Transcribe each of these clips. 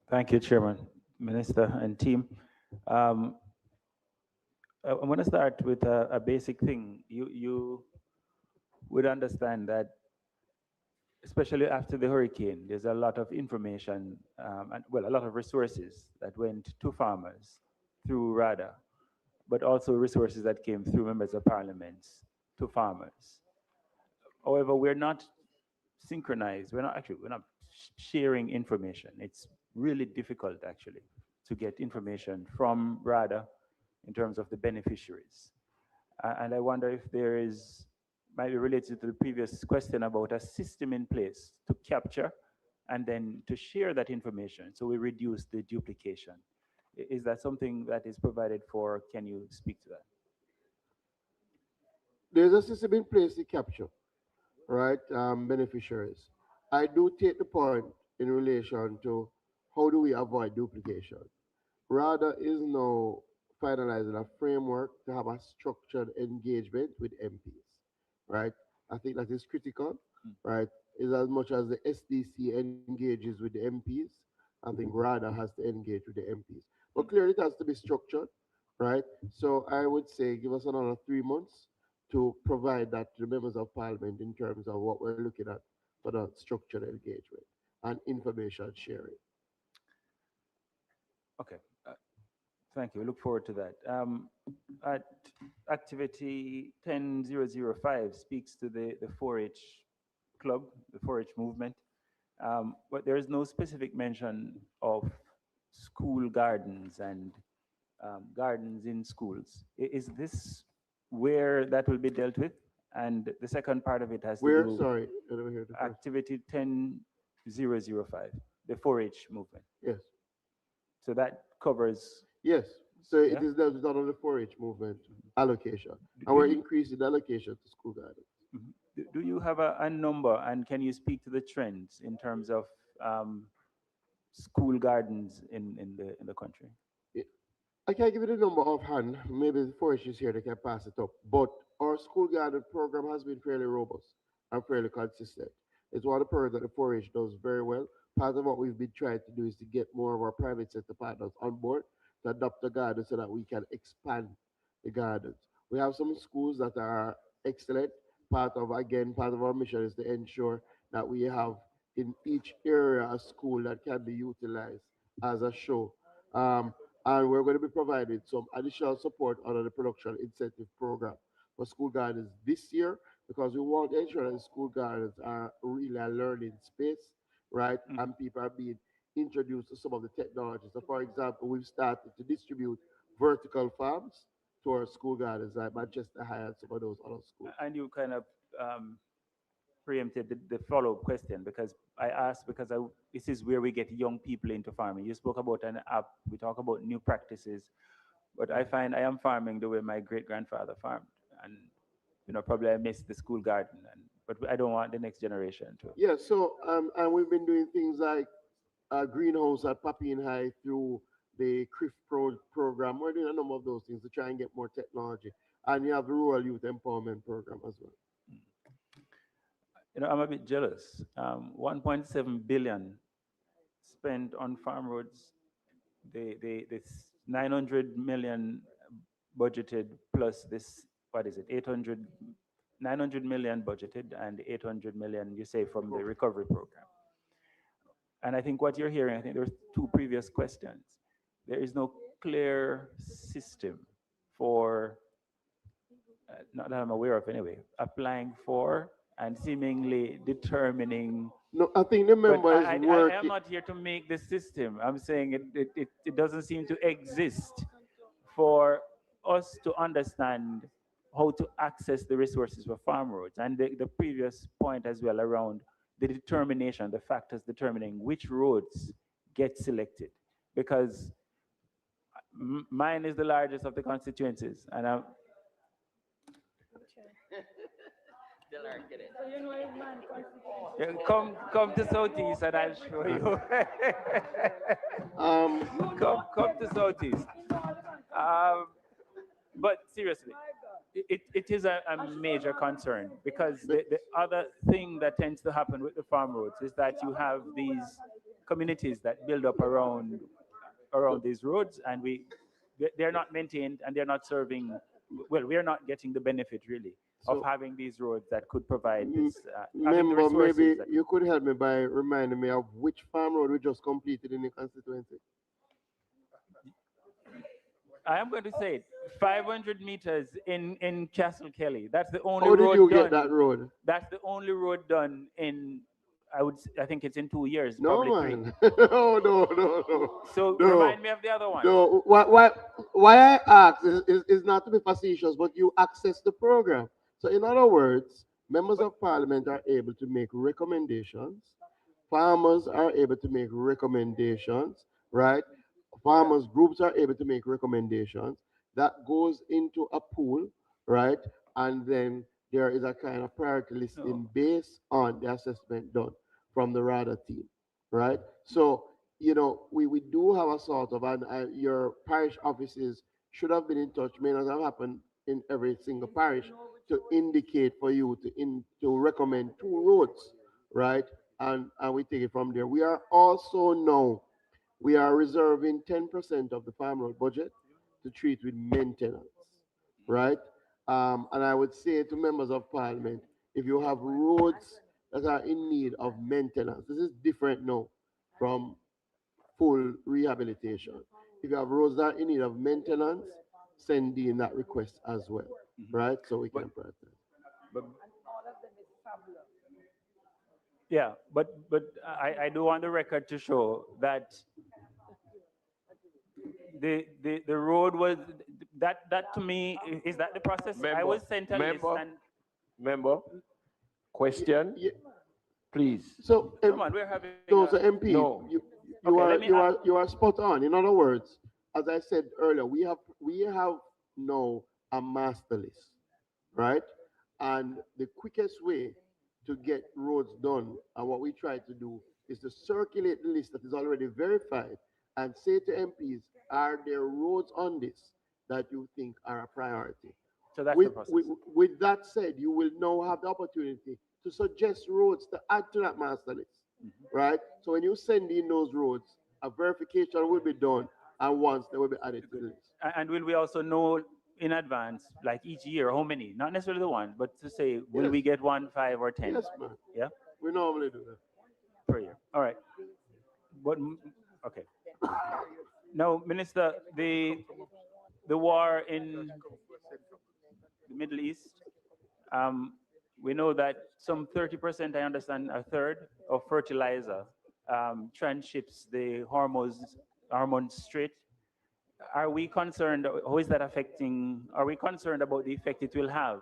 Thank you, Chairman, Minister, and team. Um, I want to start with a basic thing. You would understand that, especially after the hurricane, there's a lot of information and, well, a lot of resources that went to farmers through RADA, but also resources that came through members of parliaments to farmers. However, we're not synchronized. We're not sharing information. It's really difficult actually to get information from RADA in terms of the beneficiaries. And I wonder if there is, might be related to the previous question about a system in place to capture and then to share that information so we reduce the duplication. Is that something that is provided for? Can you speak to that? There's a system in place to capture, right, beneficiaries. I do take the point in relation to how do we avoid duplication. RADA is now finalizing a framework to have a structured engagement with MPs, right? I think that is critical, right? Is as much as the SDC engages with the MPs, I think RADA has to engage with the MPs. But clearly, it has to be structured, right? So I would say give us another 3 months to provide that to the members of parliament in terms of what we're looking at for the structured engagement and information sharing. Okay. Thank you. We look forward to that. At activity 10005 speaks to the 4-H club, the 4-H movement, but there is no specific mention of school gardens and gardens in schools. Is this where that will be dealt with? And the second part of it has to Where? do Sorry, I never heard the first. activity 10005, the 4-H movement. Yes. So that covers, Yes. So it yeah. is dealt with under the 4-H movement allocation, and Do we're you increasing the allocation to school gardens. Mhm. Do you have a number, and can you speak to the trends in terms of school gardens in the country? Yeah, I can't give you the number offhand. Maybe the 4-H is here; they can pass it up. But our school garden program has been fairly robust and fairly consistent. It's one of the programs that the 4-H does very well. Part of what we've been trying to do is to get more of our private sector partners on board to adopt the garden so that we can expand the gardens. We have some schools that are excellent. Part of our mission is to ensure that we have in each area a school that can be utilized as a show. Um, and we're going to be providing some additional support under the production incentive program for school gardens this year because we want to ensure that school gardens are really a learning space, right? Mhm. And people are being introduced to some of the technologies. So, for example, we've started to distribute vertical farms to our school gardens like Manchester High and some of those other schools. And you kind of um, preempted the follow-up question because I asked because this is where we get young people into farming. You spoke about an app. We talk about new practices, but I find I am farming the way my great grandfather farmed, and probably I miss the school garden, but I don't want the next generation to. Yeah, so and we've been doing things like greenhouse at Papine High through the CRIF program. We're doing a number of those things to try and get more technology. And you have the Rural Youth Empowerment Program as well. I'm a bit jealous. 1.7 billion spent on farm roads. This 900 million budgeted plus this, what is it, 800, 900 million budgeted and 800 million, you say, from the recovery program. And I think what you're hearing, I think there's two previous questions. There is no clear system for, not that I'm aware of anyway, applying for and seemingly determining. No, I think the But member is I am working. not here to make the system. I'm saying it doesn't seem to exist for us to understand how to access the resources for farm roads. And the previous point as well around the determination, the factors determining which roads get selected. Because mine is the largest of the constituencies, and I'm, yeah, come to Southeast and I'll show you. Um, come to Southeast. Um, but seriously, it is a major concern because the other thing that tends to happen with the farm roads is that you have these communities that build up around these roads, and they're not maintained and they're not serving. Well, we're not getting the benefit really of So, having these roads that could provide m- this, having the member, resources maybe that you could help me by reminding me of which farm road we just completed in the constituency. I am going to say it. 500 meters in Castle Kelly. That's the only How did you road get that done. road? That's the only road done in. I think it's in 2 years, No, probably three. man. No, no, no, no, So no, remind me of the other one. no. Why I ask is not to be facetious, but you access the program. So, in other words, members But of parliament are able to make recommendations. Farmers are able to make recommendations, right? Farmers groups are able to make recommendations. That goes into a pool, right? And then there is a kind of priority no. listing based on the assessment done from the RADA team, right? So, we do have a sort of, and your parish offices should have been in touch, may not have happened in every single parish, to indicate for you to recommend two roads, right? And we take it from there. We are also now, we are reserving 10% of the farm road budget to treat with maintenance, right? And I would say to members of parliament, if you have roads that are in need of maintenance, this is different now from full rehabilitation. If you have roads that are in need of maintenance, send in that request as well, Mhm. right? So we But can prioritize. but yeah, but I do want the record to show that the road was that to me is that the process. I Member, was sent a list member, and member, Yeah, question, yeah. please. So, no man, we're having a so MP, No. you okay. are Let me ask. spot on. In other words, as I said earlier, we have now a master list, right? And the quickest way to get roads done, and what we try to do, is to circulate the list that is already verified and say to MPs, are there roads on this that you think are a priority? So that's the With, process. with, with that said, you will now have the opportunity to suggest roads to add to that master list, Mhm. right? So when you send in those roads, a verification will be done, and once they will be added to Good. the list. And will we also know in advance, like each year, how many? Not necessarily the one, but to say, will Yes, we get one, five, or 10? yes, man. Yeah, We normally do that. per year. All right. But okay. Now, Minister, the war in the Middle East. Um, we know that some 30%, I understand, a third of fertilizer transships the Hormuz Strait. Are we concerned? How is that affecting? Are we concerned about the effect it will have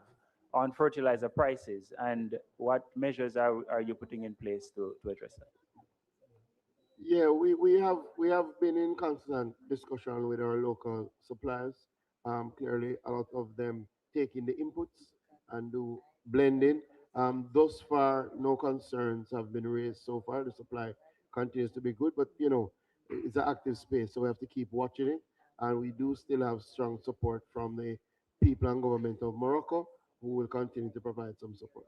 on fertilizer prices, and what measures are you putting in place to address that? Yeah, we have been in constant discussion with our local suppliers. Clearly, a lot of them taking the inputs and do blending. Thus far, no concerns have been raised so far. The supply continues to be good, but it's an active space, so we have to keep watching it. And we do still have strong support from the people and government of Morocco, who will continue to provide some support.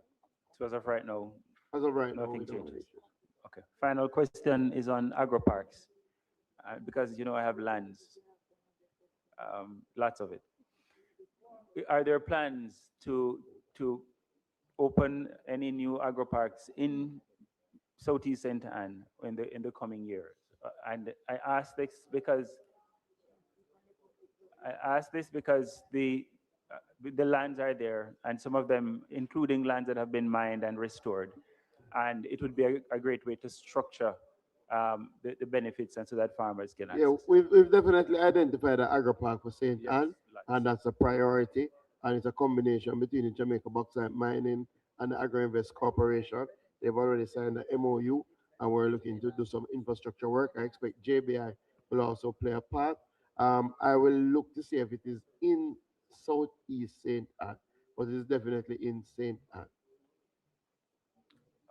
So as of right now, As of right now, we nothing don't have changes. issues. Okay. Final question is on agro parks, because I have lands, lots of it. Are there plans to open any new agro parks in Southeast Saint Anne in the coming years? And I ask this because the lands are there, and some of them, including lands that have been mined and restored, and it would be a great way to structure the benefits, and so that farmers can Yeah, access. we've definitely identified the agro park for St. Yes, Anne, and lots. that's a priority. And it's a combination between the Jamaica Bauxite Mining and the Agro Invest Corporation. They've already signed the MOU, and we're looking to do some infrastructure work. I expect JBI will also play a part. I will look to see if it is in Southeast St. Anne, but it is definitely in St. Anne.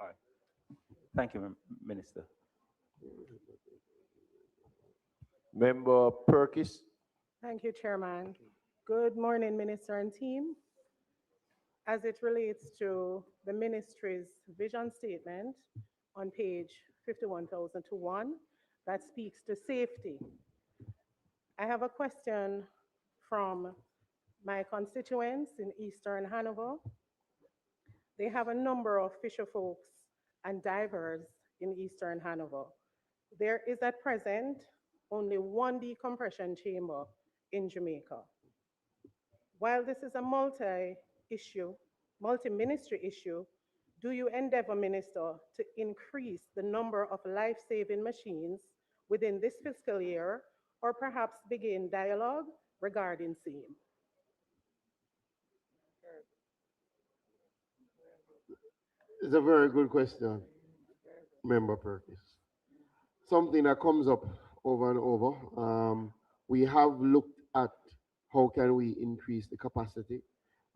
All right. Thank you, Minister. Member Perkis. Thank you, Chairman. Good morning, Minister and team. As it relates to the ministry's vision statement on page 51,000 to 1. That speaks to safety. I have a question from my constituents in Eastern Hanover. They have a number of fisher folks and divers in Eastern Hanover. There is at present only one decompression chamber in Jamaica. While this is a multi-issue, multi-ministry issue, do you endeavor, Minister, to increase the number of life-saving machines within this fiscal year, or perhaps begin dialogue regarding same? It's a very good question, Member Perkins. Something that comes up over and over. We have looked at how can we increase the capacity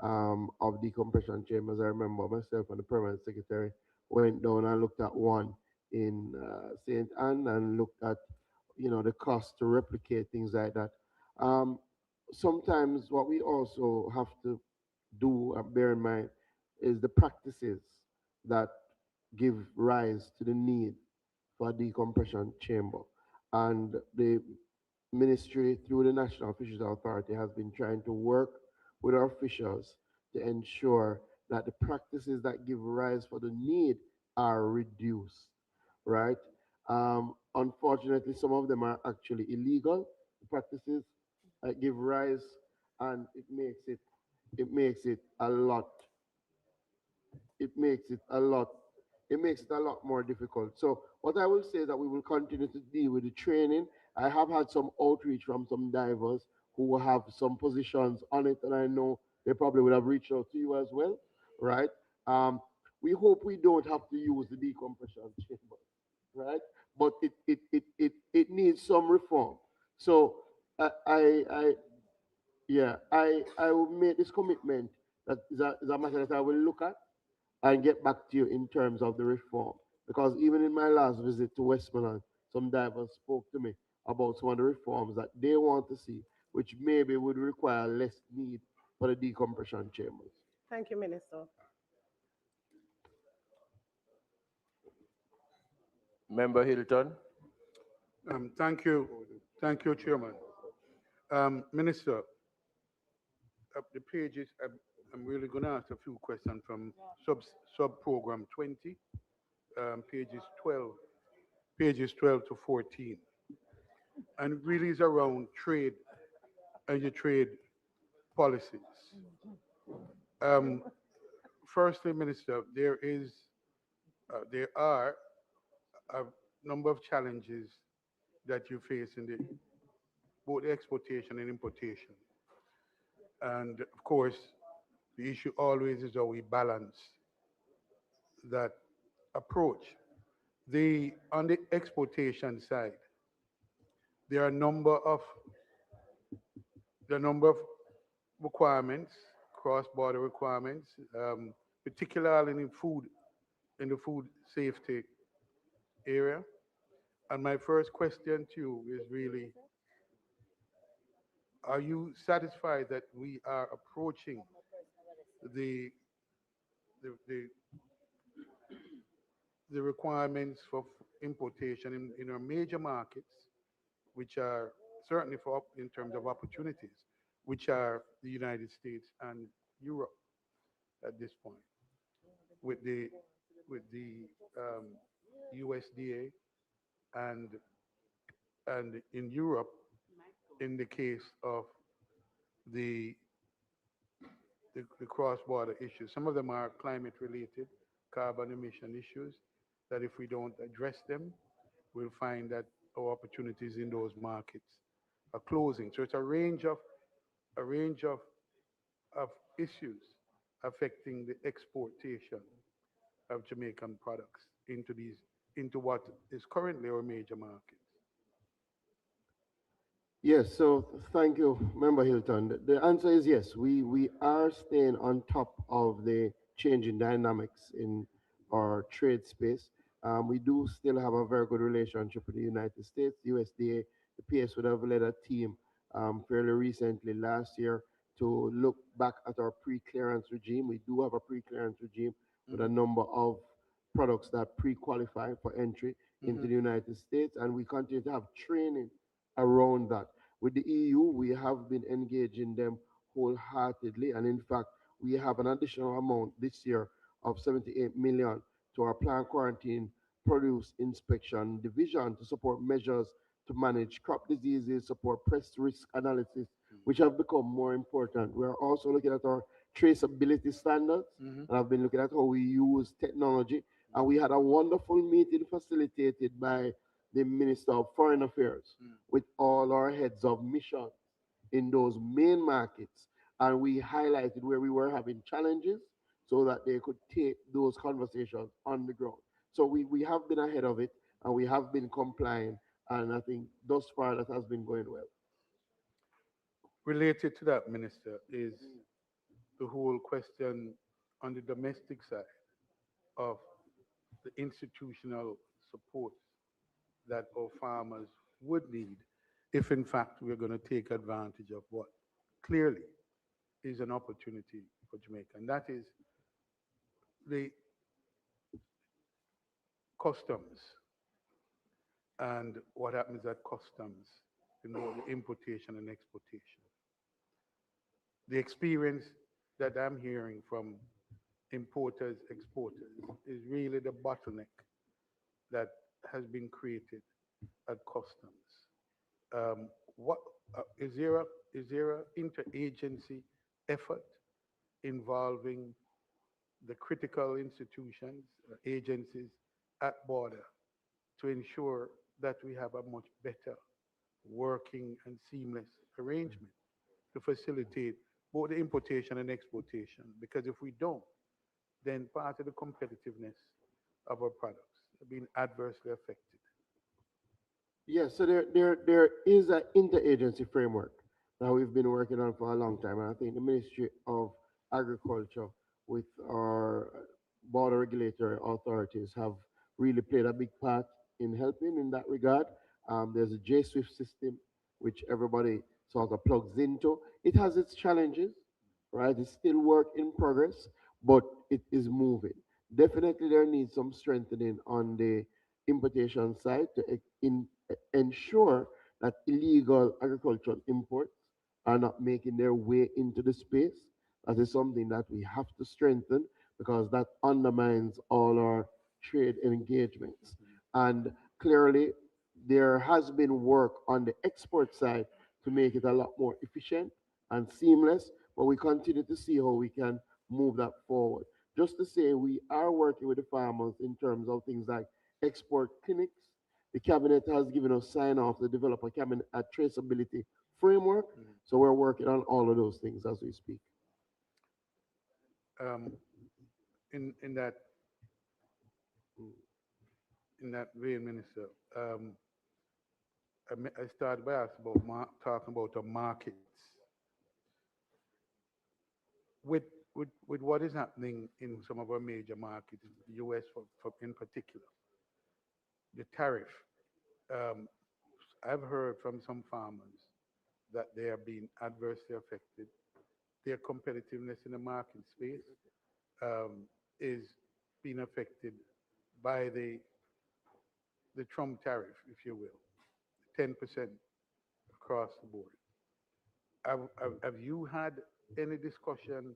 of decompression chambers. I remember myself and the permanent secretary went down and looked at one in St. Anne and looked at the cost to replicate things like that. Um, Sometimes what we also have to do and bear in mind is the practices that give rise to the need for a decompression chamber. And the ministry, through the National Fisheries Authority, has been trying to work with our officials to ensure that the practices that give rise for the need are reduced, right? Unfortunately, some of them are actually illegal practices that give rise, and it makes it a lot it makes it a lot it makes it a lot more difficult. So what I will say is that we will continue to deal with the training. I have had some outreach from some divers who have some positions on it, and I know they probably would have reached out to you as well, right? Um, we hope we don't have to use the decompression chamber, right? But it needs some reform. So I yeah, I will make this commitment that is a matter that I will look at and get back to you in terms of the reform. Because even in my last visit to Westmoreland, some divers spoke to me about some of the reforms that they want to see, which maybe would require less need for the decompression chambers. Thank you, Minister. Member Hilton. Thank you, Chairman. Minister, the pages, I'm really going to ask a few questions from sub program 20, pages 12, pages 12 to 14, and it really is around trade and your trade policies. Um, Firstly, Minister, there are a number of challenges that you face in both exportation and importation. And of course, the issue always is how we balance that approach. On the exportation side, there are a number of requirements, cross-border requirements, particularly in the food safety area. And my first question to you is really, are you satisfied that we are approaching the the, the, the requirements for importation in our major markets, which are certainly in terms of opportunities, which are the United States and Europe at this point, with the USDA and in Europe, in the case of the the cross-border issues. Some of them are climate-related, carbon emission issues, that if we don't address them, we'll find that our opportunities in those markets are closing. So it's a range of issues affecting the exportation of Jamaican products into what is currently our major markets. Yes, so thank you, Member Hilton. The answer is yes. We are staying on top of the changing dynamics in our trade space. We do still have a very good relationship with the United States, USDA. The PS would have led a team fairly recently last year to look back at our pre-clearance regime. We do have a pre-clearance regime with a Mhm. number of products that pre-qualify for entry, into the United States, and we continue to have training around that. With the EU, we have been engaging them wholeheartedly, and in fact, we have an additional amount this year of 78 million to our plant quarantine produce inspection division to support measures to manage crop diseases, support pest risk analysis, which have become more important. We're also looking at our traceability standards, and I've been looking at how we use technology. And we had a wonderful meeting facilitated by the Minister of Foreign Affairs with all our heads of mission in those main markets. And we highlighted where we were having challenges so that they could take those conversations on the ground. So we have been ahead of it and we have been complying. And I think thus far that has been going well. Related to that, Minister, is the whole question on the domestic side of the institutional support that our farmers would need if, in fact, we're going to take advantage of what clearly is an opportunity for Jamaica. And that is the customs and what happens at customs in both the importation and exportation. The experience that I'm hearing from importers, exporters is really the bottleneck that has been created at customs. What is there a interagency effort involving the critical institutions, agencies at border to ensure that we have a much better working and seamless arrangement to facilitate both the importation and exportation? Because if we don't, then part of the competitiveness of our products are being adversely affected. Yes, so there is an interagency framework that we've been working on for a long time. And I think the Ministry of Agriculture with our border regulatory authorities have really played a big part in helping in that regard. There's a J-Swift system, which everybody sort of plugs into. It has its challenges, right? It's still work in progress, but it is moving. Definitely, there needs some strengthening on the importation side to ensure that illegal agricultural imports are not making their way into the space. That is something that we have to strengthen because that undermines all our trade engagements. And clearly, there has been work on the export side to make it a lot more efficient and seamless, but we continue to see how we can move that forward. Just to say, we are working with the farmers in terms of things like export clinics. The cabinet has given us sign off to develop a traceability framework. So we're working on all of those things as we speak. Um, in that vein, Minister, I started by asking about talking about the markets. With what is happening in some of our major markets, the US in particular, the tariff, I've heard from some farmers that they are being adversely affected. Their competitiveness in the market space is being affected by the Trump tariff, if you will, 10% across the board. Have you had any discussion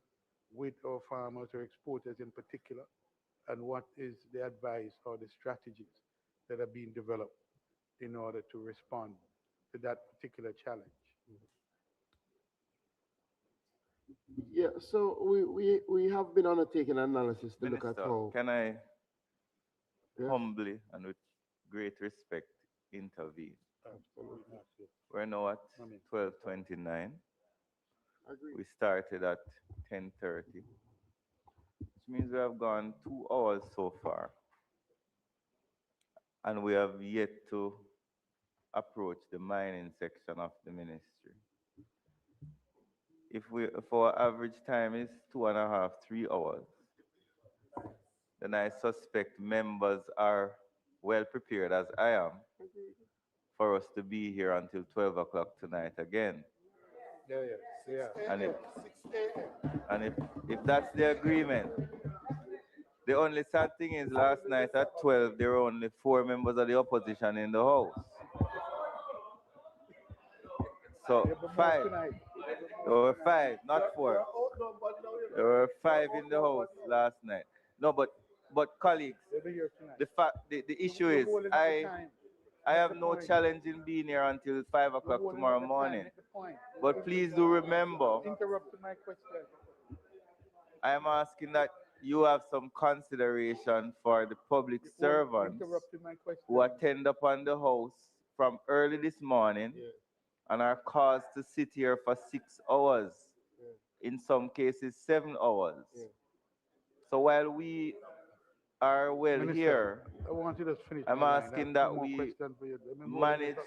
with our farmers or exporters in particular, and what is the advice or the strategies that are being developed in order to respond to that particular challenge? Yeah, so we have been undertaking analysis to look at Minister, how. can I Yes, humbly and with great respect intervene? absolutely. We're now at Amen. 12:29. Agree. We started at 10:30, which means we have gone 2 hours so far, and we have yet to approach the mining section of the ministry. If our average time is 2.5, 3 hours, then I suspect members are well prepared, as I am, for us to be here until 12 o'clock tonight again. Yeah. And if and if that's the agreement, The only sad thing is last night at 12, there were only 4 members of the opposition in the house. So Yeah, but more 5. tonight. There were 5, not 4. There were 5 in the house last night. No, but colleagues, They'll be here tonight. the issue We're is holding up the I time. have Make the no point. challenge in being here until 5 We're o'clock holding tomorrow up the time. morning. Make the point. But please do remember, Interrupting my question. I am asking that you have some consideration for the public servants Interrupting my question. who attend upon the house from early this morning Yeah. and are caused to sit here for 6 hours, Yeah. in some cases 7 hours. Yeah. So while we are well Minister, here, I want you to finish. I'm my line. I have asking two that more we questions for you. Let me hold this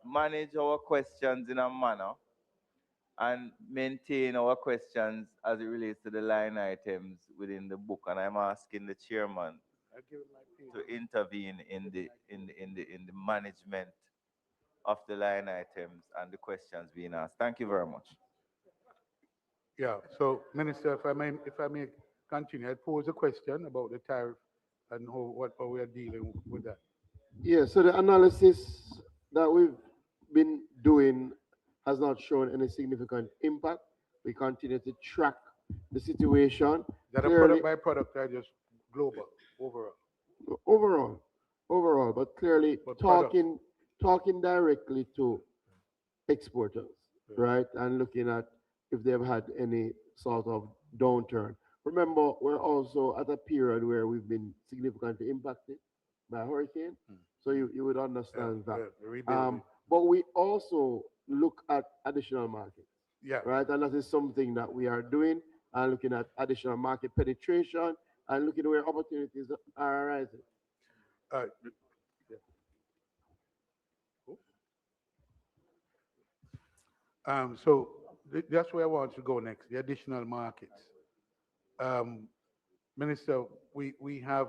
manage our questions in a manner and maintain our questions as it relates to the line items within the book. And I'm asking the chairman I'll give it my page. to intervene in the management of the line items and the questions being asked. Thank you very much. Yeah. So, Minister, if I may continue, I pose a question about the tariff and how we are dealing with that. Yeah, so the analysis that we've been doing has not shown any significant impact. We continue to track the situation. Is that a Clearly, product by product or just global overall? overall, but clearly But products. talking directly to exporters, Yeah. right, and looking at if they've had any sort of downturn. Remember, we're also at a period where we've been significantly impacted by hurricane, so you would understand that. the rebuilding. But we also look at additional markets, Yeah. right? And that is something that we are doing and looking at additional market penetration and looking where opportunities are arising. Uh, yeah. So that's where I want to go next, the additional markets. Minister, we have,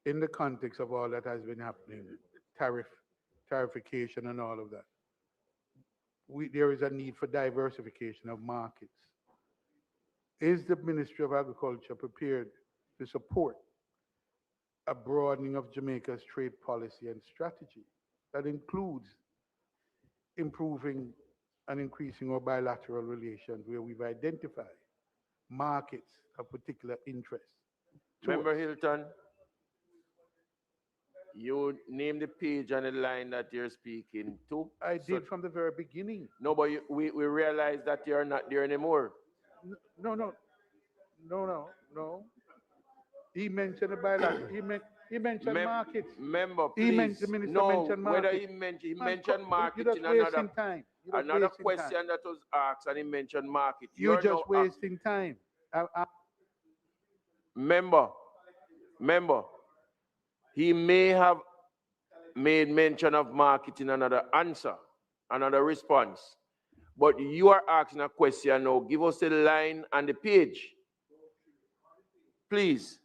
in the context of all that has been happening, tarification and all of that, there is a need for diversification of markets. Is the Ministry of Agriculture prepared to support a broadening of Jamaica's trade policy and strategy that includes improving and increasing our bilateral relations where we've identified markets of particular interest? Member Hilton, you name the page and the line that you're speaking to. I So- did from the very beginning. No, but we realize that you're not there anymore. No. He mentioned the bilateral. He mentioned markets. Member, He please. mentioned, Minister No, mentioned whether markets. he Man, mentioned market you're just in wasting time. You're just another wasting question time. that was asked and he mentioned market. You're just now wasting time. member, he may have made mention of market in another answer, another response. But you are asking a question now. Give us the line and the page. Please.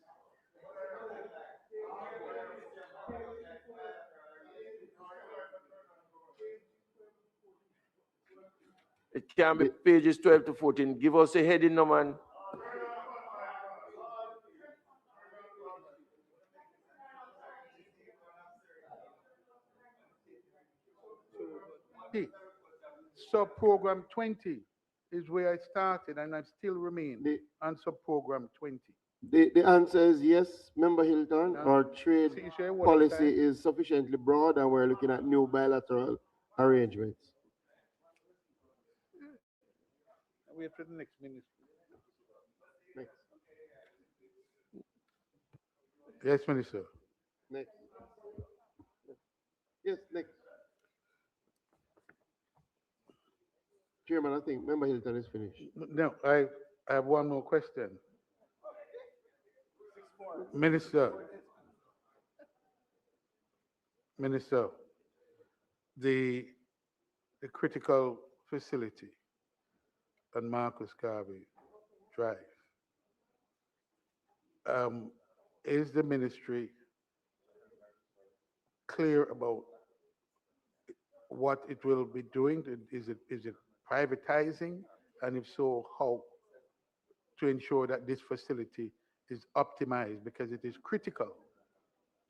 It can be pages 12 to 14. Give us a heading, no man. Sub-program 20 is where I started and I still remain The, on sub-program 20. the answer is yes, Member Hilton. Now, Our trade see, share what policy time? is sufficiently broad and we're looking at new bilateral arrangements. Wait for the next ministry. Next. Yes, Minister. Next. Yes, next. Chairman, I think Member Hilton is finished. No, I have one more question. Minister, the critical facility on Marcus Garvey Drive, is the ministry clear about what it will be doing? Is it privatizing? And if so, how to ensure that this facility is optimized because it is critical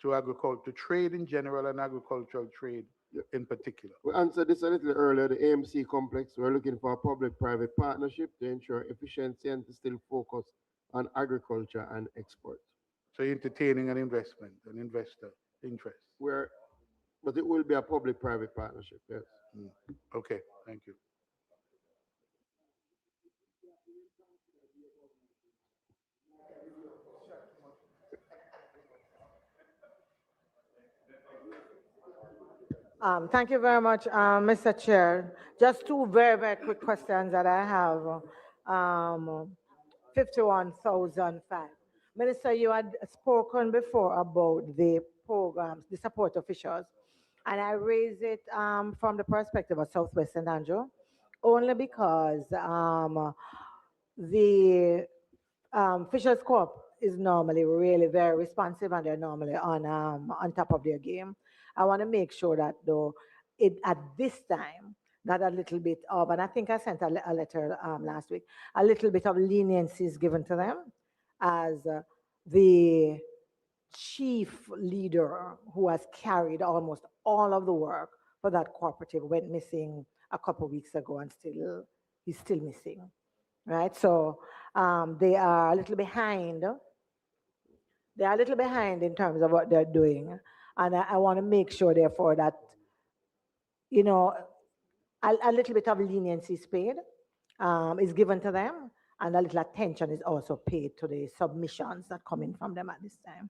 to agriculture, to trade in general and agricultural trade in particular. We answered this a little earlier, the AMC complex. We're looking for a public-private partnership to ensure efficiency and to still focus on agriculture and export. So entertaining an investment, an investor interest. But it will be a public-private partnership, yes. Okay, thank you. Thank you very much, Mr. Chair. Just two very, very quick questions that I have. 51,005. Minister, you had spoken before about the programs, the support officials, and I raise it from the perspective of Southwest St. Andrew, only because the Fisher's Corp is normally really very responsive and they're normally on top of their game. I want to make sure that though at this time, that a little bit of, and I think I sent a letter last week, a little bit of leniency is given to them as the chief leader who has carried almost all of the work for that cooperative went missing a couple of weeks ago and he's still missing, right? So they are a little behind. They are a little behind in terms of what they're doing. And I want to make sure, therefore, that, you know, a little bit of leniency is paid, is given to them, and a little attention is also paid to the submissions that come in from them at this time.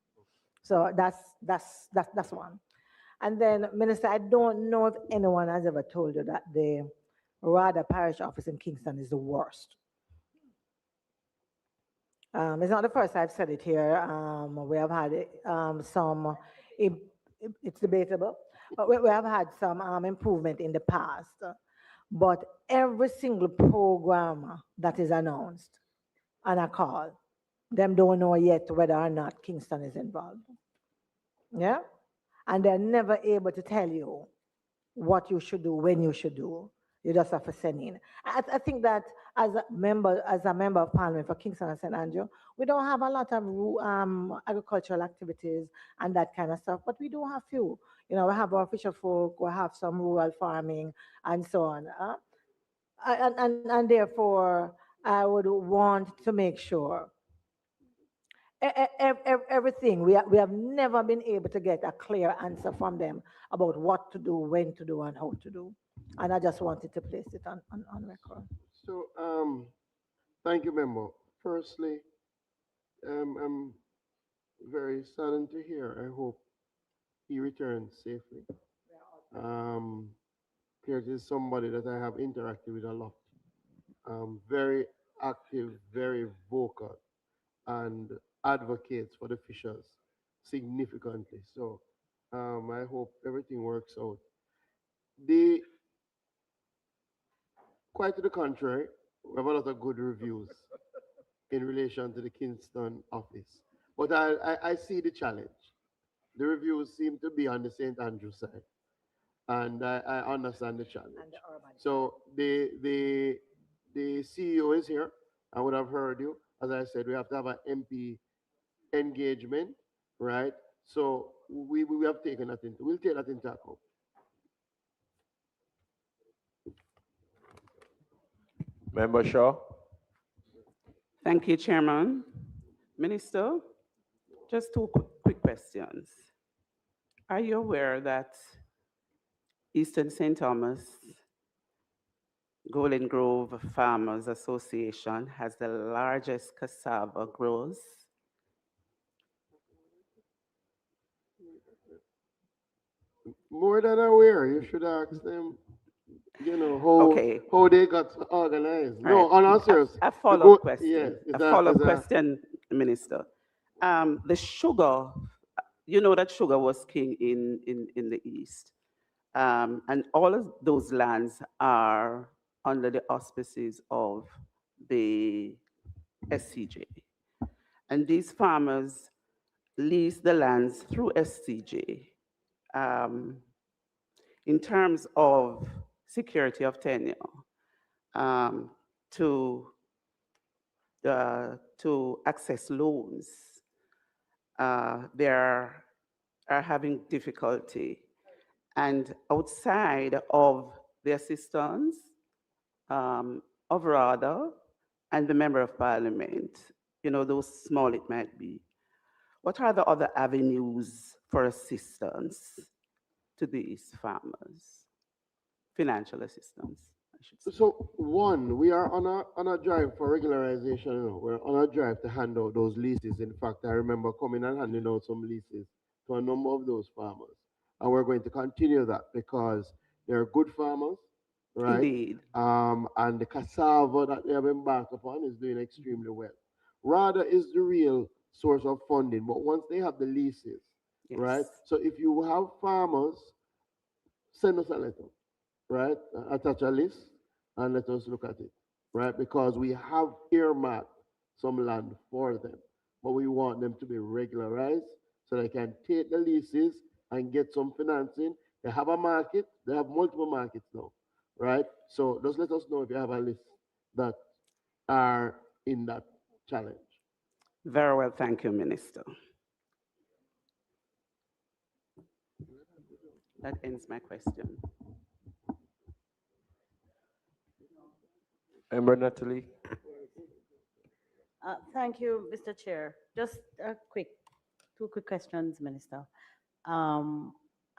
So that's one. And then, Minister, I don't know if anyone has ever told you that the RADA parish office in Kingston is the worst. It's not the first I've said it here. We have had some, it's debatable, but we have had some improvement in the past. But every single program that is announced and a call, them don't know yet whether or not Kingston is involved. Yeah? And they're never able to tell you what you should do, when you should do. You just have to send in. I think that as a member of Parliament for Kingston and St. Andrew, we don't have a lot of agricultural activities and that kind of stuff, but we do have few. You know, we have our fisher folk, we have some rural farming and so on. And therefore, I would want to make sure everything, we have never been able to get a clear answer from them about what to do, when to do, and how to do. And I just wanted to place it on record. So, thank you, member. Firstly, I'm very saddened to hear. I hope he returns safely. Pierce is somebody that I have interacted with a lot. Very active, very vocal, and advocates for the fishers significantly. So, I hope everything works out. Quite to the contrary, we have a lot of good reviews in relation to the Kingston office. But I see the challenge. The reviews seem to be on the St. Andrew side. And I understand the challenge. So the CEO is here. I would have heard you. As I said, we have to have an MP engagement, right? So we have taken that into, we'll take that into account. Member Shaw. Thank you, Chairman. Minister, just two quick questions. Are you aware that Eastern St. Thomas Golden Grove Farmers Association has the largest cassava groves? More than aware, you should ask them, you know, how they got organized. All No, right. on our serious. A follow-up question. Yes, A follow-up question, Minister. The sugar, you know that sugar was king in the East. And all of those lands are under the auspices of the SCJ. And these farmers lease the lands through SCJ. In terms of security of tenure, to to access loans, they are having difficulty. And outside of the assistance of RADA and the Member of Parliament, though small it might be, what are the other avenues for assistance to these farmers? Financial assistance, I should say. So one, we are on a drive for regularization. We're on a drive to hand out those leases. In fact, I remember coming and handing out some leases to a number of those farmers, and we're going to continue that because they're good farmers, right? Indeed. And the cassava that they have embarked upon is doing extremely well. RADA is the real source of funding, but once they have the leases, right? Yes. So if you have farmers, send us a letter, right? Attach a list and let us look at it, right? Because we have earmarked some land for them, but we want them to be regularized so they can take the leases and get some financing. They have a market, they have multiple markets now, right? So just let us know if you have a list that are in that challenge. Very well, thank you, Minister. That ends my question. Member Natalie. Thank you, Mr. Chair. Just two quick questions, Minister. I'm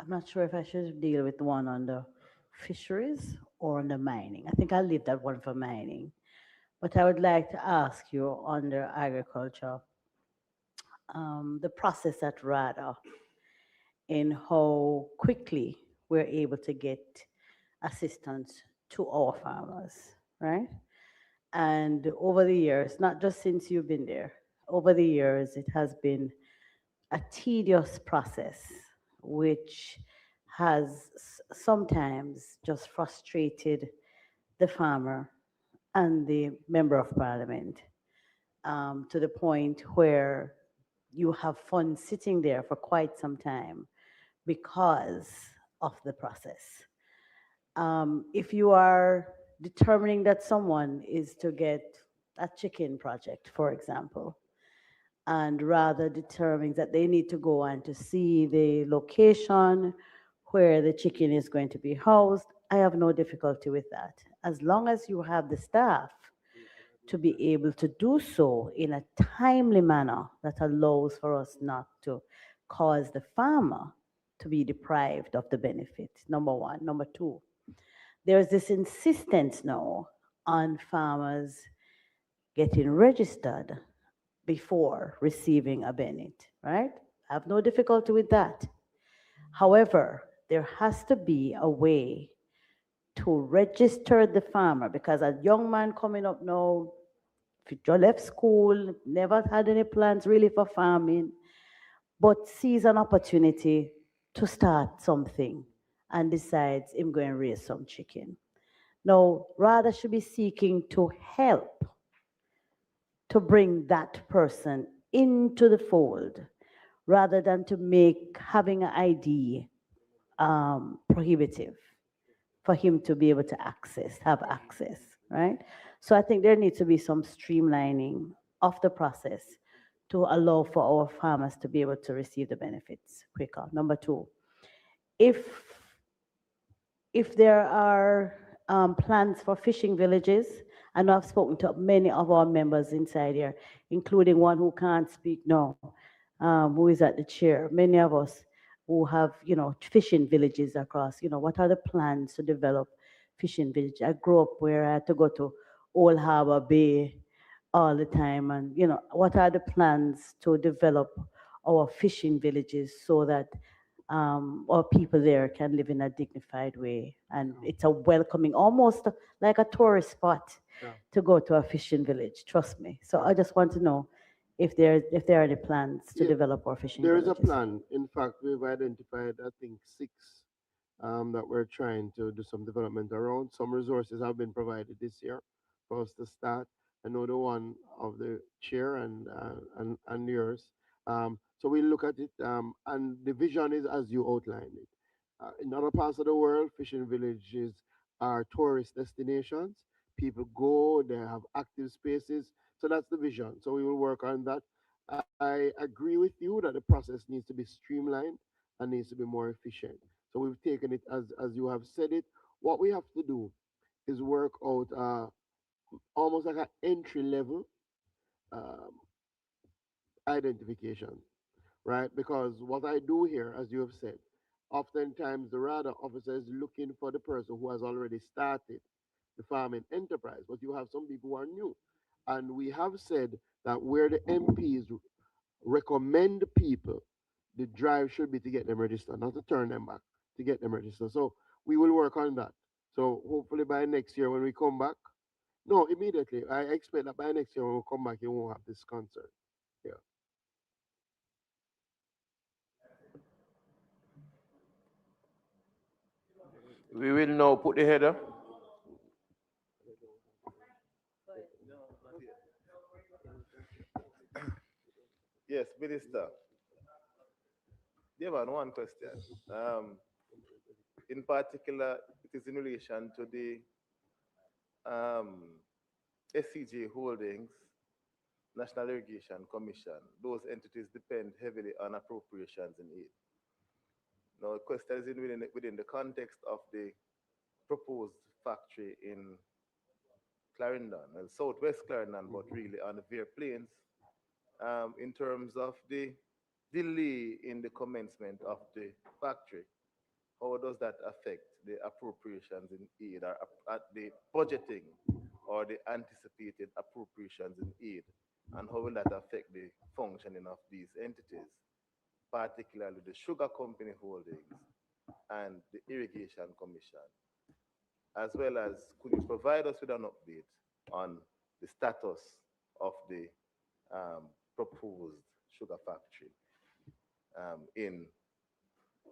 not sure if I should deal with the one on the fisheries or on the mining. I think I'll leave that one for mining. But I would like to ask you under agriculture, the process at RADA in how quickly we're able to get assistance to our farmers, right? And over the years, not just since you've been there, over the years, it has been a tedious process, which has sometimes just frustrated the farmer and the member of parliament to the point where you have funds sitting there for quite some time because of the process. If you are determining that someone is to get a chicken project, for example, and rather determines that they need to go and to see the location where the chicken is going to be housed, I have no difficulty with that. As long as you have the staff to be able to do so in a timely manner that allows for us not to cause the farmer to be deprived of the benefit, number one. Number two, there's this insistence now on farmers getting registered before receiving a benefit, right? I have no difficulty with that. However, there has to be a way to register the farmer because a young man coming up now, if you left school, never had any plans really for farming, but sees an opportunity to start something and decides I'm going to raise some chicken. Now, rather should be seeking to help to bring that person into the fold rather than to make having an ID prohibitive for him to be able to have access, right? So I think there needs to be some streamlining of the process to allow for our farmers to be able to receive the benefits quicker. Number two, if there are plans for fishing villages, I know I've spoken to many of our members inside here, including one who can't speak now, who is at the chair. Many of us who have, fishing villages across, what are the plans to develop fishing village? I grew up where I had to go to Old Harbor Bay all the time. And, what are the plans to develop our fishing villages so that our people there can live in a dignified way? And it's a welcoming, almost like a tourist spot to go to a fishing village, trust me. So I just want to know if there are any plans to Yeah, develop our fishing there is villages. a plan. In fact, we've identified, I think, six that we're trying to do some development around. Some resources have been provided this year for us to start. I know the one of the chair and yours. So we look at it, and the vision is as you outlined it. In other parts of the world, fishing villages are tourist destinations. People go, they have active spaces. So that's the vision. So we will work on that. I agree with you that the process needs to be streamlined and needs to be more efficient. So we've taken it as you have said it. What we have to do is work out almost like an entry level um, identification, right? Because what I do here, as you have said, oftentimes the radar officer is looking for the person who has already started the farming enterprise, but you have some people who are new. And we have said that where the MPs recommend people, the drive should be to get them registered, not to turn them back, to get them registered. So we will work on that. So hopefully by next year when we come back, no, immediately. I expect that by next year when we come back, you won't have this concern. Yeah. We will now put the header. Yes, Minister. Devan, one question. In particular, it is in relation to the um, SCJ Holdings, National Irrigation Commission. Those entities depend heavily on appropriations in aid. Now, the question is within the context of the proposed factory in Clarendon, southwest Clarendon, but really on the Vere Plains, in terms of the delay in the commencement of the factory. How does that affect the appropriations in aid or at the budgeting or the anticipated appropriations in aid? And how will that affect the functioning of these entities, particularly the Sugar Company Holdings and the Irrigation Commission? As well as, could you provide us with an update on the status of the proposed sugar factory in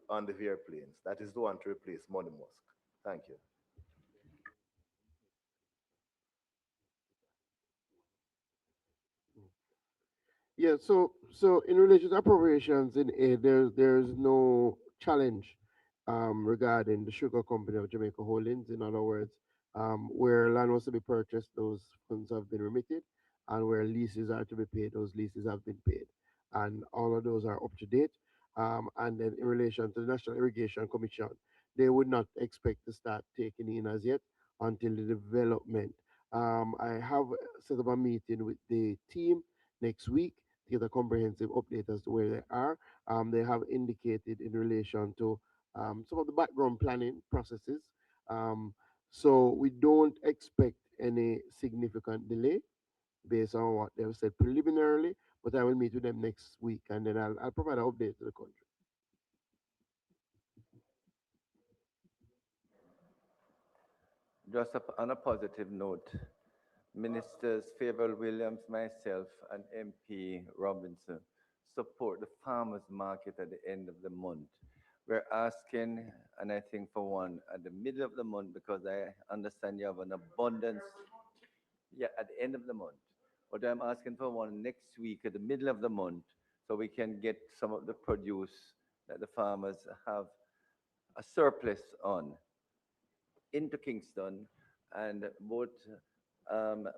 on the Vere Plains? That is the one to replace Money Musk. Thank you. Yeah, so in relation to appropriations in aid, there's no challenge regarding the sugar company of Jamaica Holdings. In other words, where land was to be purchased, those funds have been remitted, and where leases are to be paid, those leases have been paid, and all of those are up to date. And then in relation to the National Irrigation Commission, they would not expect to start taking in as yet until the development. I have set up a meeting with the team next week to get a comprehensive update as to where they are. They have indicated in relation to some of the background planning processes. Um, so we don't expect any significant delay based on what they've said preliminarily, but I will meet with them next week and then I'll provide an update to the country. Just on a positive note, Ministers Favour Williams, myself, and MP Robinson support the farmers market at the end of the month. We're asking, and I think for one, at the middle of the month, because I understand you have an abundance, yeah, at the end of the month. But I'm asking for one next week at the middle of the month, so we can get some of the produce that the farmers have a surplus on into Kingston, and both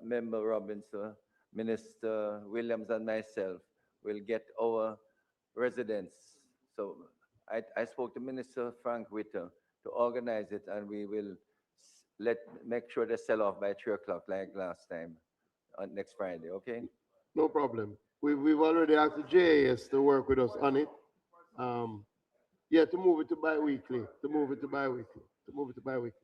Member Robinson, Minister Williams, and myself will get our residents. So I spoke to Minister Frank Witter to organize it, and we will make sure they sell off by 3 o'clock like last time on next Friday. Okay. No problem. We've already asked the JAS to work with us on it. Um, yeah, to move it to bi-weekly, to move it to bi-weekly, to move it to bi-weekly.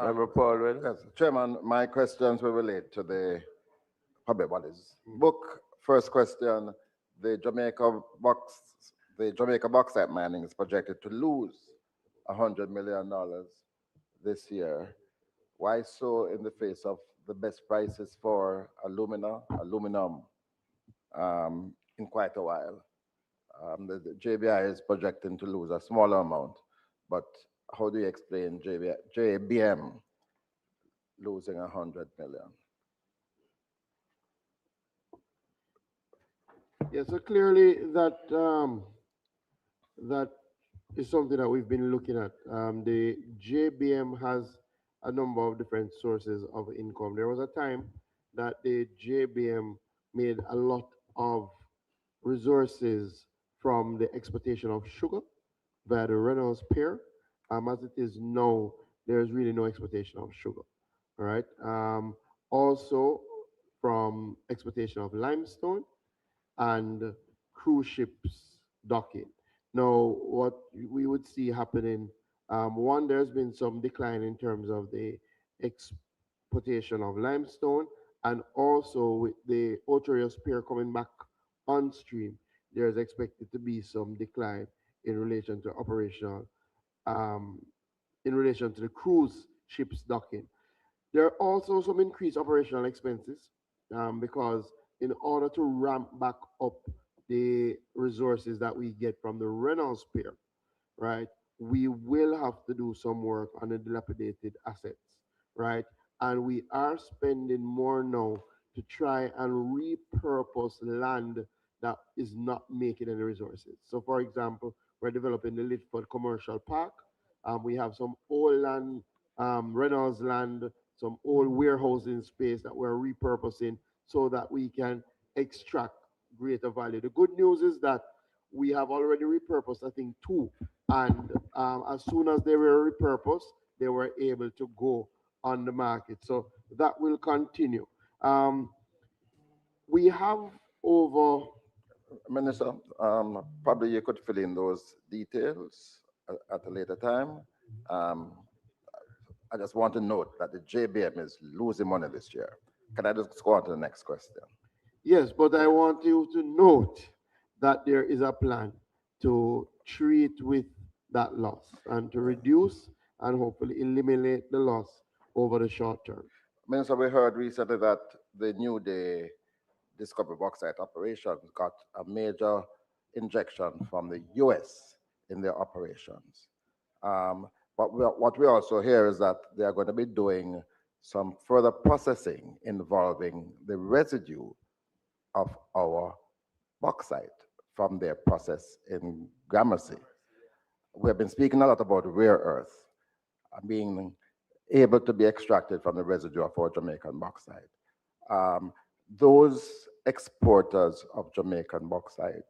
Member Paul, Yes, Chairman, my questions will relate to the public bodies. Book, first question, the Jamaica bauxite mining is projected to lose $100 million this year. Why so in the face of the best prices for aluminum in quite a while? The JBI is projecting to lose a smaller amount, but how do you explain JBM losing 100 million? Yeah, so clearly that is something that we've been looking at. The JBM has a number of different sources of income. There was a time that the JBM made a lot of resources from the exportation of sugar via the Reynolds Pier. As it is now, there's really no exportation of sugar. All right. Also, from exportation of limestone and cruise ships docking. Now, what we would see happening, one, there's been some decline in terms of the exportation of limestone, and also with the Otorius Pier coming back on stream, there's expected to be some decline in relation to operational, um, in relation to the cruise ships docking. There are also some increased operational expenses because in order to ramp back up the resources that we get from the Reynolds Pier, right, we will have to do some work on the dilapidated assets, right? And we are spending more now to try and repurpose land that is not making any resources. So, for example, we're developing the Litford Commercial Park. We have some old land, Reynolds land, some old warehousing space that we're repurposing so that we can extract greater value. The good news is that we have already repurposed, I think, two. And as soon as they were repurposed, they were able to go on the market. So that will continue. We have over. Minister, probably you could fill in those details at a later time. Um, I just want to note that the JBM is losing money this year. Can I just go on to the next question? Yes, but I want you to note that there is a plan to treat with that loss and to reduce and hopefully eliminate the loss over the short term. Minister, we heard recently that the New Day Discovery Bauxite operation got a major injection from the US in their operations. But what we also hear is that they are going to be doing some further processing involving the residue of our bauxite from their process in Gramercy. We have been speaking a lot about rare earth being able to be extracted from the residue of our Jamaican bauxite. Those exporters of Jamaican bauxite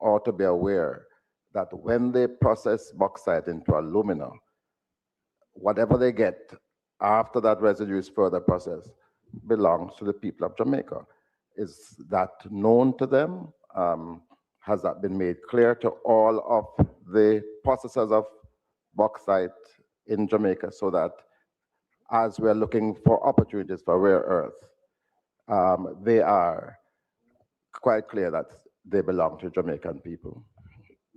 ought to be aware that when they process bauxite into alumina, whatever they get after that residue is further processed belongs to the people of Jamaica. Is that known to them? Has that been made clear to all of the processors of bauxite in Jamaica so that as we're looking for opportunities for rare earth, they are quite clear that they belong to Jamaican people?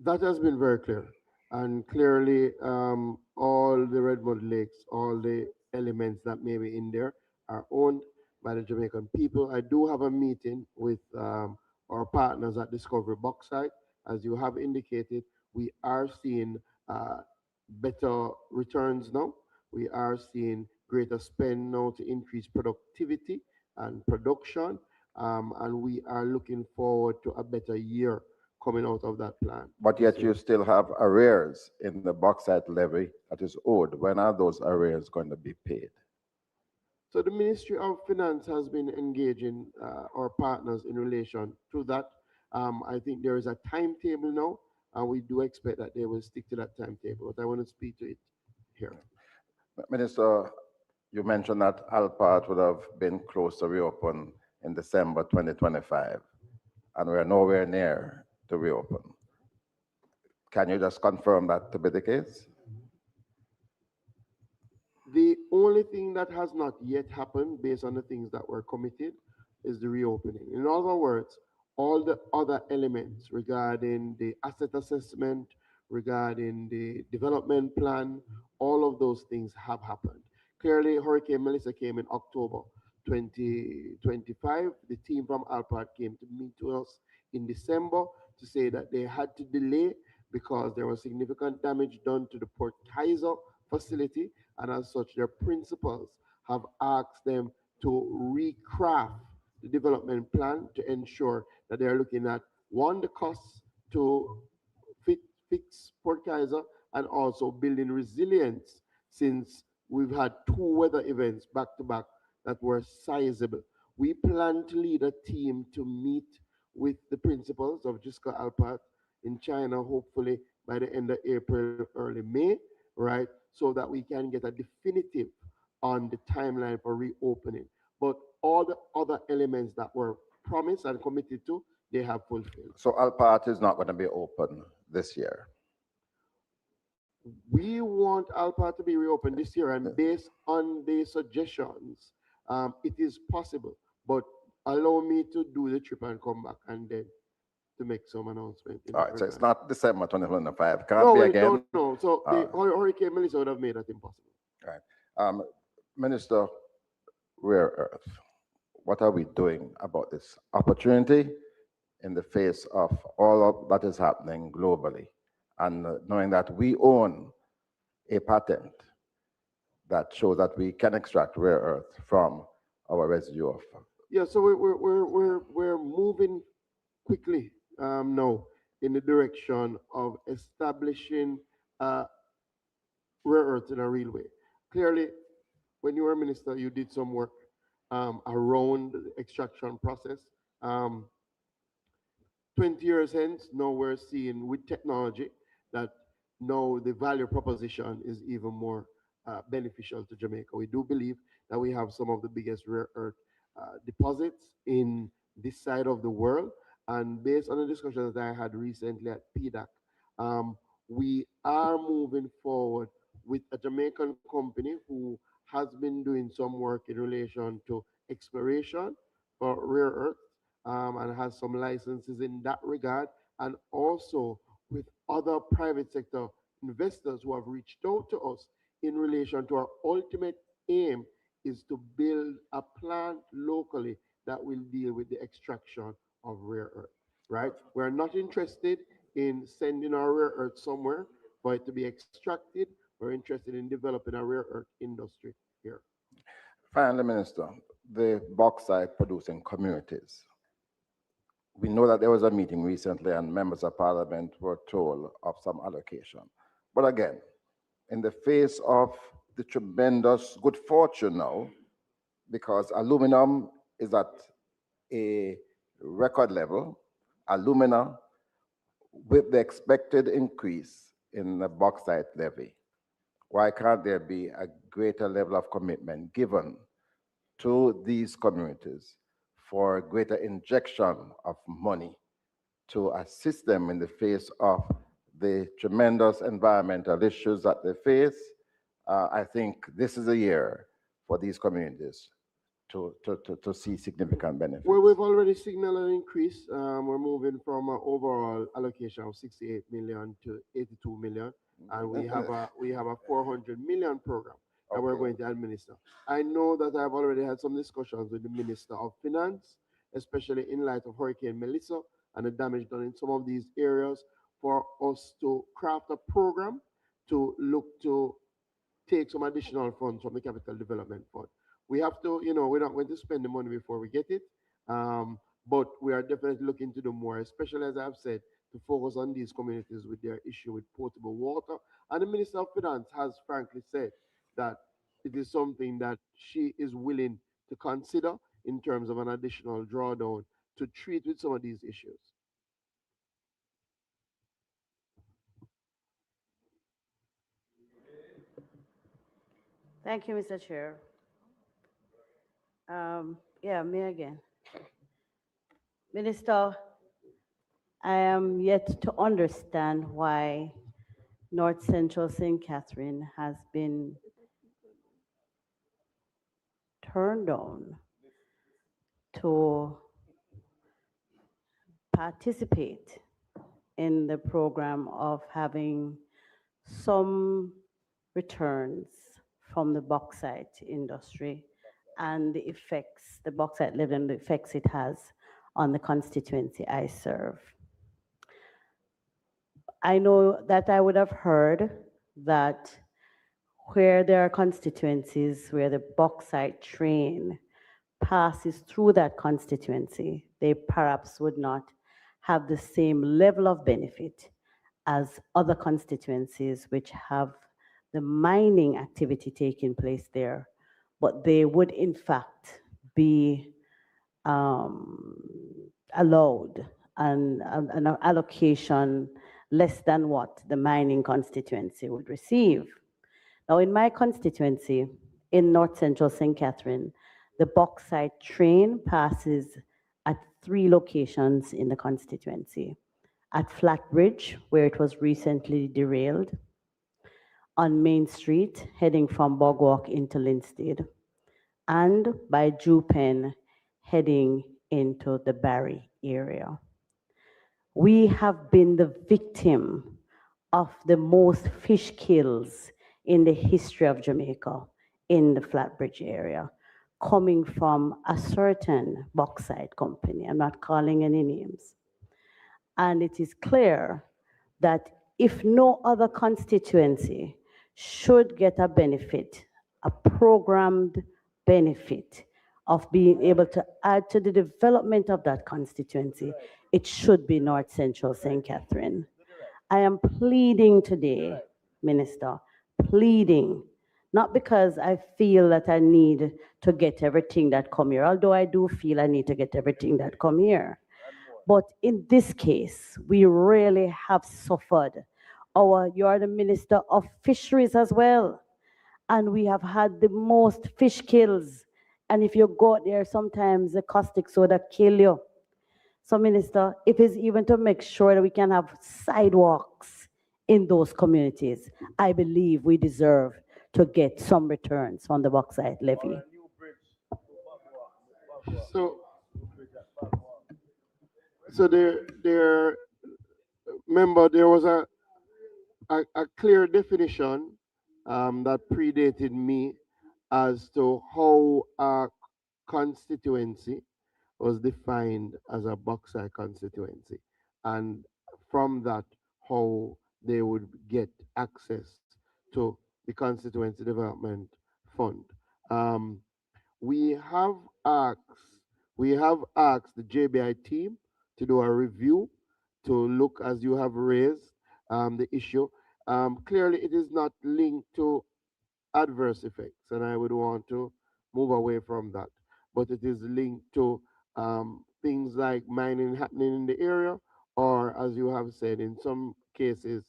That has been very clear. And clearly, all the Redwood Lakes, all the elements that may be in there are owned by the Jamaican people. I do have a meeting with our partners at Discovery Bauxite. As you have indicated, we are seeing better returns now. We are seeing greater spend now to increase productivity and production. And we are looking forward to a better year coming out of that plan. But yet you still have arrears in the bauxite levy that is owed. When are those arrears going to be paid? So the Ministry of Finance has been engaging our partners in relation to that. I think there is a timetable now, and we do expect that they will stick to that timetable. But I want to speak to it here. Minister, you mentioned that Alpart would have been close to reopen in December 2025, and we're nowhere near to reopen. Can you just confirm that to be the case? The only thing that has not yet happened based on the things that were committed is the reopening. In other words, all the other elements regarding the asset assessment, regarding the development plan, all of those things have happened. Clearly, Hurricane Melissa came in October 2025. The team from Alpart came to meet to us in December to say that they had to delay because there was significant damage done to the Port Kaiser facility, and as such, their principals have asked them to recraft the development plan to ensure that they are looking at one, the costs to fix Port Kaiser, and also building resilience since we've had two weather events back to back that were sizable. We plan to lead a team to meet with the principals of Jiska Alpat in China, hopefully by the end of April, early May, right? So that we can get a definitive on the timeline for reopening. But all the other elements that were promised and committed to, they have fulfilled. So Alpart is not going to be open this year. We want Alpart to be reopened this year, and based on the suggestions, it is possible. But allow me to do the trip and come back and then to make some announcement. in All that right, so it's regard. not December 2025. Can't No, be wait, again. no. So the All Hurricane Melissa would have made that impossible. Minister Rare Earth, what are we doing about this opportunity in the face of all of that is happening globally, and knowing that we own a patent that shows that we can extract rare earth from our residue of. Yeah, so we're moving quickly now in the direction of establishing rare earth in a real way. Clearly, when you were a minister, you did some work around the extraction process. 20 years hence, now we're seeing with technology that now the value proposition is even more beneficial to Jamaica. We do believe that we have some of the biggest rare earth deposits in this side of the world. And based on the discussions that I had recently at PDAC, we are moving forward with a Jamaican company who has been doing some work in relation to exploration for rare earth and has some licenses in that regard, and also with other private sector investors who have reached out to us in relation to our ultimate aim is to build a plant locally that will deal with the extraction of rare earth, right? We're not interested in sending our rare earth somewhere for it to be extracted. We're interested in developing a rare earth industry here. Finally, Minister, the bauxite producing communities. We know that there was a meeting recently and members of parliament were told of some allocation. But again, in the face of the tremendous good fortune now, because aluminum is at a record level, alumina, with the expected increase in the bauxite levy, why can't there be a greater level of commitment given to these communities for greater injection of money to assist them in the face of the tremendous environmental issues that they face? I think this is a year for these communities to see significant benefits. Well, we've already signaled an increase. We're moving from an overall allocation of 68 million to 82 million, and we have a 400 million program that we're going to administer. I know that I've already had some discussions with the Minister of Finance, especially in light of Hurricane Melissa and the damage done in some of these areas, for us to craft a program to look to take some additional funds from the Capital Development Fund. We have to, we're not going to spend the money before we get it, but we are definitely looking to do more, especially as I've said, to focus on these communities with their issue with potable water. And the Minister of Finance has frankly said that it is something that she is willing to consider in terms of an additional drawdown to treat with some of these issues. Thank you, Mr. Chair. Yeah, me again. Minister, I am yet to understand why North Central St. Catherine has been turned down to participate in the program of having some returns from the bauxite industry and the effects, the bauxite levy and the effects it has on the constituency I serve. I know that I would have heard that where there are constituencies where the bauxite train passes through that constituency, they perhaps would not have the same level of benefit as other constituencies which have the mining activity taking place there, but they would in fact be um, allowed an allocation less than what the mining constituency would receive. Now, in my constituency, in North Central St. Catherine, the bauxite train passes at 3 locations in the constituency. At Flatbridge, where it was recently derailed, on Main Street, heading from Bogwalk into Linstead, and by Jupen, heading into the Barry area. We have been the victim of the most fish kills in the history of Jamaica in the Flatbridge area, coming from a certain bauxite company. I'm not calling any names. And it is clear that if no other constituency should get a benefit, a programmed benefit of being able to add to the development of that constituency, it should be North Central St. Catherine. I am pleading today, Minister, pleading, not because I feel that I need to get everything that come here, although I do feel I need to get everything that come here. But in this case, we really have suffered. You are the Minister of Fisheries as well. And we have had the most fish kills. And if you go out there, sometimes the caustic soda kill you. So, Minister, if it's even to make sure that we can have sidewalks in those communities, I believe we deserve to get some returns on the bauxite levy. So, remember, there was a clear definition that predated me as to how a constituency was defined as a bauxite constituency, and from that, how they would get access to the constituency development fund. Um, we have asked the JBI team to do a review to look, as you have raised the issue. Clearly, it is not linked to adverse effects, and I would want to move away from that. But it is linked to things like mining happening in the area, or as you have said, in some cases,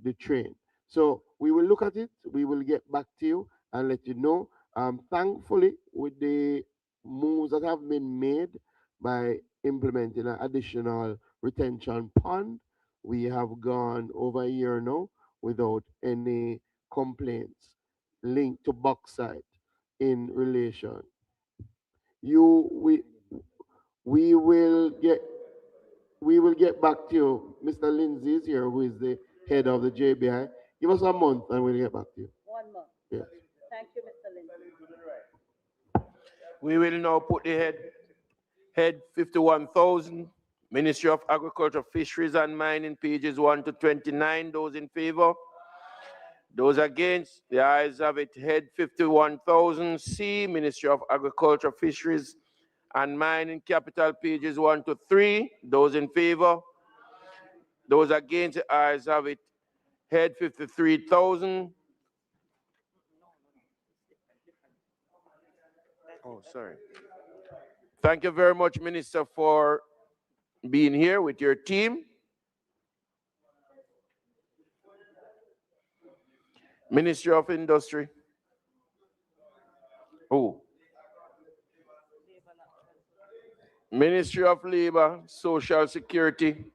the train. So we will look at it. We will get back to you and let you know. Thankfully, with the moves that have been made by implementing an additional retention pond, we have gone over a year now without any complaints linked to bauxite in relation. You we will get we will get back to you. Mr. Lindsay is here, who is the head of the JBI. Give us a month and we'll get back to you. 1 month. Yes. Thank you, Mr. Lindsay. We will now put the head 51,000, Ministry of Agriculture, Fisheries and Mining, pages 1 to 29. Those in favor? Those against? The ayes have it. Head 51,000 C, Ministry of Agriculture, Fisheries and Mining, capital, pages 1 to 3. Those in favor? Those against? The ayes have it. Head 53,000. Oh, sorry. Thank you very much, Minister, for being here with your team. Ministry of Industry. Oh. Ministry of Labor, Social Security.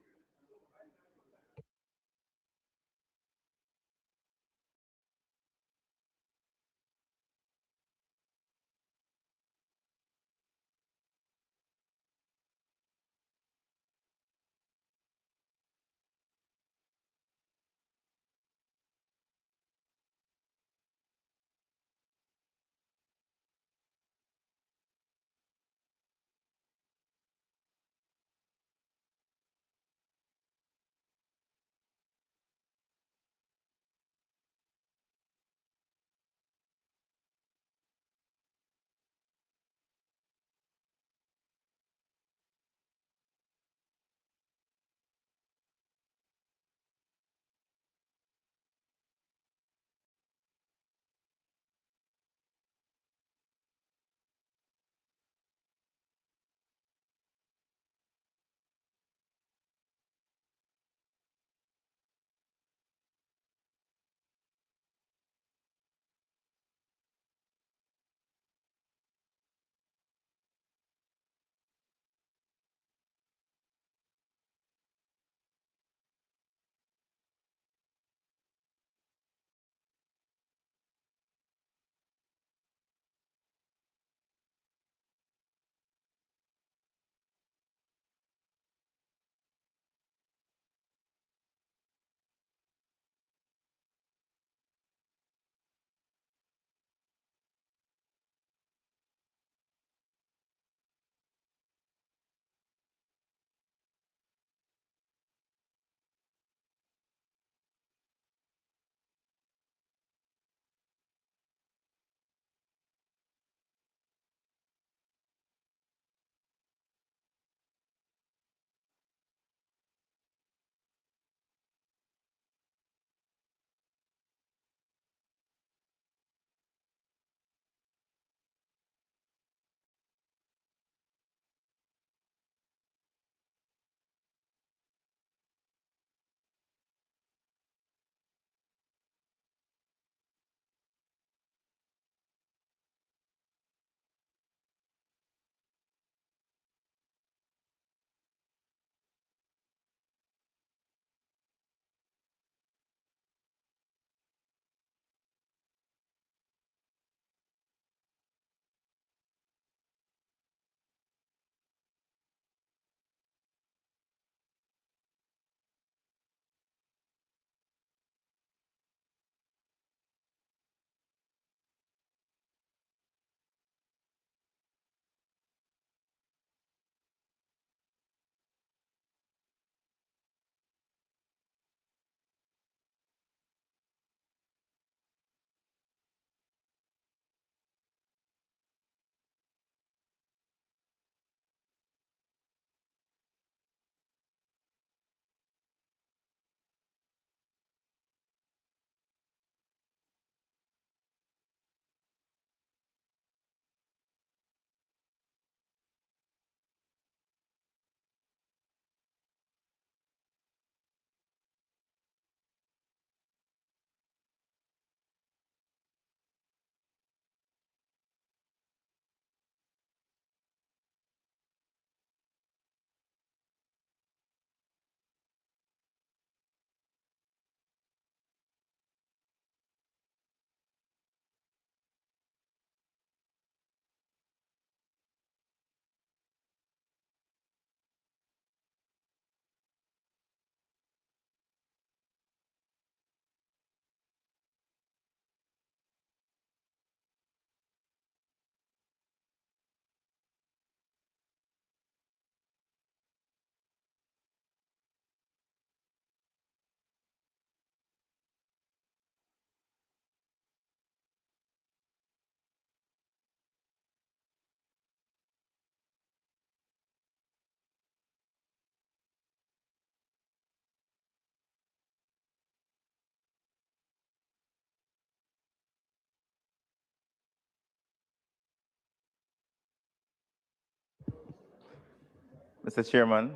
Mr. Chairman,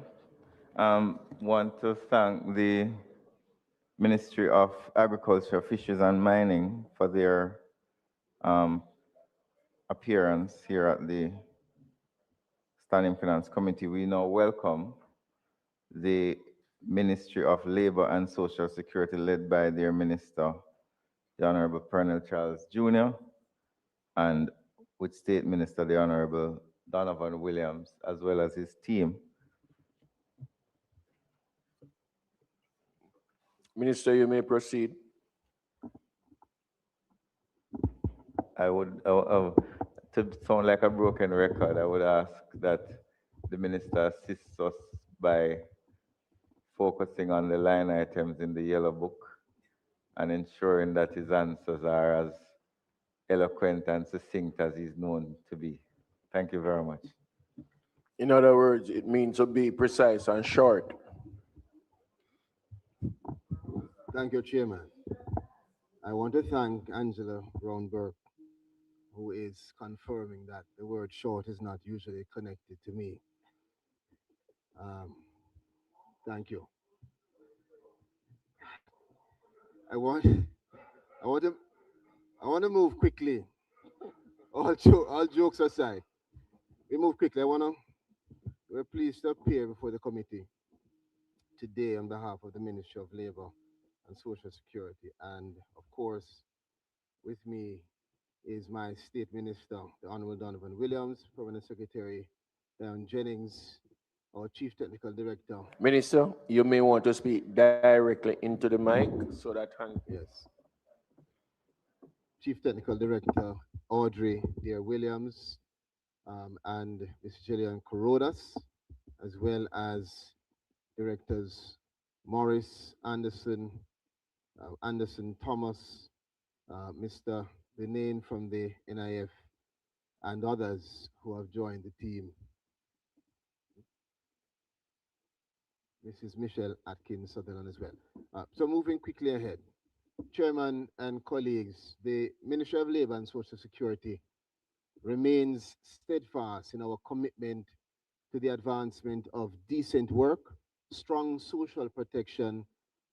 want to thank the Ministry of Agriculture, Fisheries and Mining for their um, appearance here at the Standing Finance Committee. We now welcome the Ministry of Labor and Social Security led by their Minister, the Honorable Pernell Charles Jr., and with State Minister, the Honorable Donovan Williams, as well as his team. Minister, you may proceed. To sound like a broken record, I would ask that the minister assists us by focusing on the line items in the yellow book and ensuring that his answers are as eloquent and succinct as he's known to be. Thank you very much. In other words, it means to be precise and short. Thank you, Chairman. I want to thank Angela Brownberg, who is confirming that the word short is not usually connected to me. Thank you. I want to move quickly. All jokes aside, we move quickly. We're pleased to appear before the committee today on behalf of the Ministry of Labor and Social Security. And of course, with me is my State Minister, the Honorable Donovan Williams, Permanent Secretary Dion Jennings, our Chief Technical Director. Minister, you may want to speak directly into the mic so that. Yes. Chief Technical Director Audrey Dear Williams, and Ms. Gillian Corodas, as well as Directors Morris Anderson, Anderson Thomas, Mr. Denane from the NIF, and others who have joined the team. Mrs. Michelle Atkins Sutherland as well. So moving quickly ahead. Chairman and colleagues, the Ministry of Labor and Social Security remains steadfast in our commitment to the advancement of decent work, strong social protection,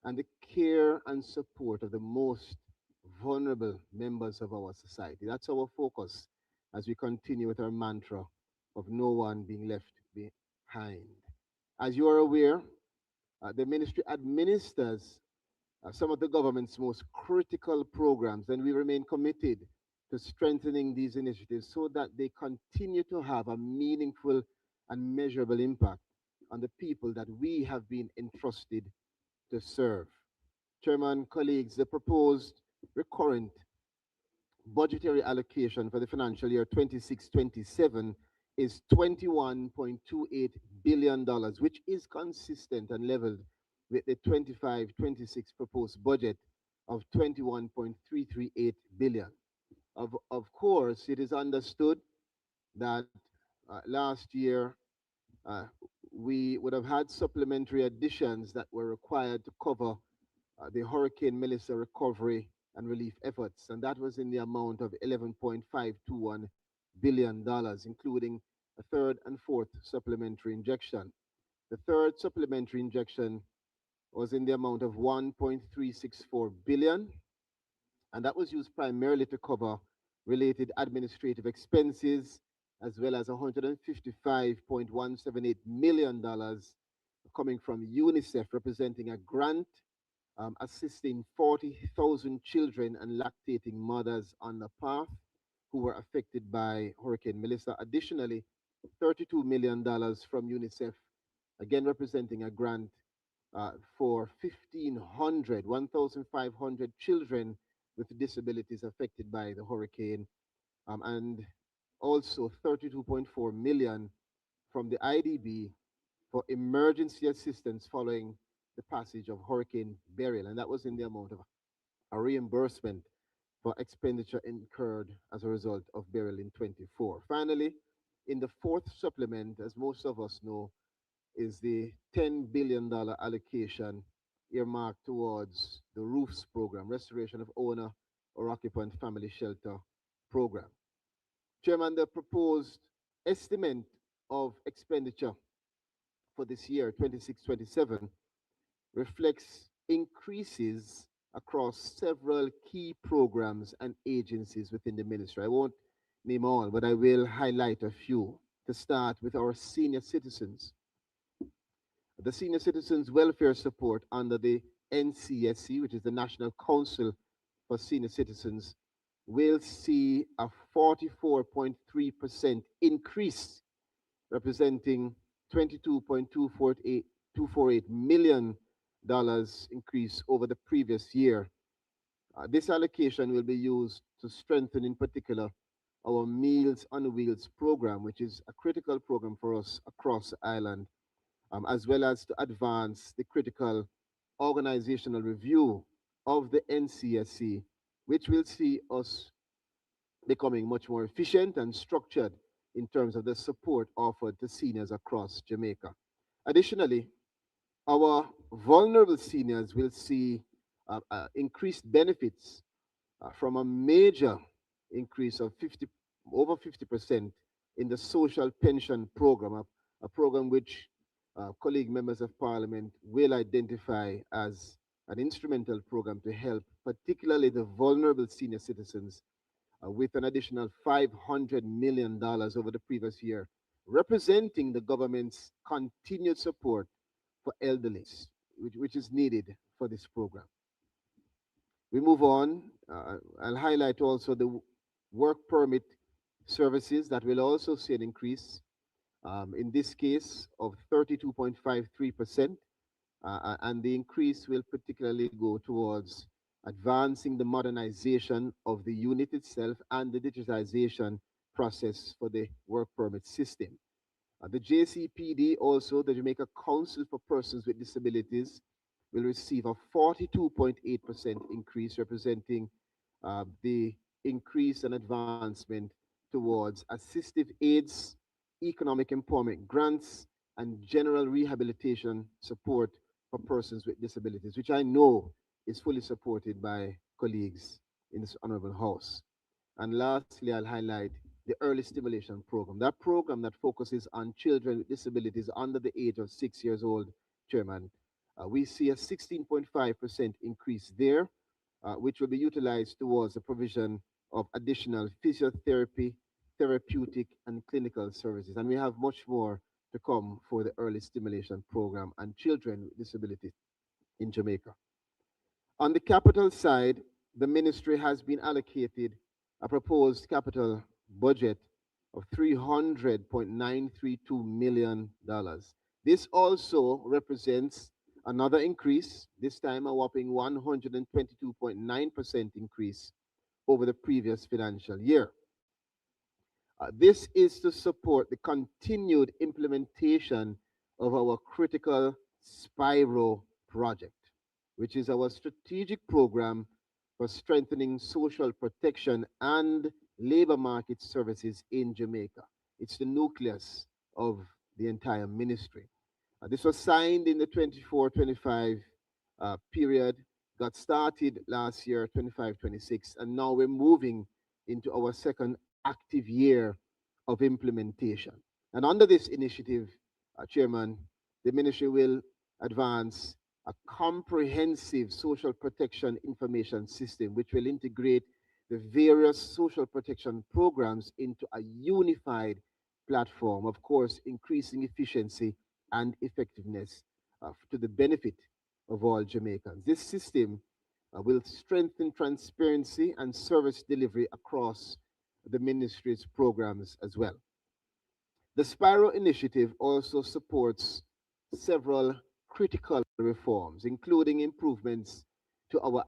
and the care and support of the most vulnerable members of our society. That's our focus as we continue with our mantra of no one being left behind. As you are aware, the ministry administers some of the government's most critical programs, and we remain committed to strengthening these initiatives so that they continue to have a meaningful and measurable impact on the people that we have been entrusted to serve. Chairman, colleagues, the proposed recurrent budgetary allocation for the financial year 26-27 is $21.28 billion, which is consistent and leveled with the 25-26 proposed budget of $21.338 billion. Of course, it is understood that last year we would have had supplementary additions that were required to cover the Hurricane Melissa recovery and relief efforts, and that was in the amount of $11.521 billion, including a third and fourth supplementary injection. The third supplementary injection was in the amount of $1.364 billion, and that was used primarily to cover related administrative expenses, as well as $155.178 million coming from UNICEF, representing a grant assisting 40,000 children and lactating mothers on the path who were affected by Hurricane Melissa. Additionally, $32 million from UNICEF, again representing a grant for 1,500 children with disabilities affected by the hurricane, and also 32.4 million from the IDB for emergency assistance following the passage of Hurricane Beryl, and that was in the amount of a reimbursement for expenditure incurred as a result of Beryl in 24. Finally, in the fourth supplement, as most of us know, is the $10 billion allocation earmarked towards the ROOFs program, Restoration of Owner or Occupant Family Shelter program. Chairman, the proposed estimate of expenditure for this year, 26-27, reflects increases across several key programs and agencies within the ministry. I won't name all, but I will highlight a few. To start with our senior citizens. The Senior Citizens Welfare Support under the NCSC, which is the National Council for Senior Citizens, will see a 44.3% increase, representing $22.248 million increase over the previous year. This allocation will be used to strengthen, in particular, our Meals on Wheels program, which is a critical program for us across the island, as well as to advance the critical organizational review of the NCSC, which will see us becoming much more efficient and structured in terms of the support offered to seniors across Jamaica. Additionally, our vulnerable seniors will see increased benefits from a major increase of over 50% in the social pension program, a program which colleague members of parliament will identify as an instrumental program to help particularly the vulnerable senior citizens with an additional $500 million over the previous year, representing the government's continued support for elderlies, which is needed for this program. We move on. I'll highlight also the work permit services that will also see an increase, in this case of 32.53%, and the increase will particularly go towards advancing the modernization of the unit itself and the digitization process for the work permit system. The JCPD, also the Jamaica Council for Persons with Disabilities, will receive a 42.8% increase, representing the increase and advancement towards assistive aids, economic empowerment grants, and general rehabilitation support for persons with disabilities, which I know is fully supported by colleagues in this honorable house. And lastly, I'll highlight the early stimulation program. That program that focuses on children with disabilities under the age of 6 years old, Chairman. We see a 16.5% increase there, which will be utilized towards the provision of additional physiotherapy, therapeutic, and clinical services. And we have much more to come for the early stimulation program and children with disabilities in Jamaica. On the capital side, the ministry has been allocated a proposed capital budget of $300.932 million. This also represents another increase, this time a whopping 122.9% increase over the previous financial year. This is to support the continued implementation of our critical Spiro project, which is our strategic program for strengthening social protection and labor market services in Jamaica. It's the nucleus of the entire ministry. This was signed in the 24-25 period, got started last year, 25-26, and now we're moving into our second active year of implementation. And under this initiative, Chairman, the ministry will advance a comprehensive social protection information system, which will integrate the various social protection programs into a unified platform, of course, increasing efficiency and effectiveness to the benefit of all Jamaicans. This system will strengthen transparency and service delivery across the ministry's programs as well. The Spiro initiative also supports several critical reforms, including improvements to our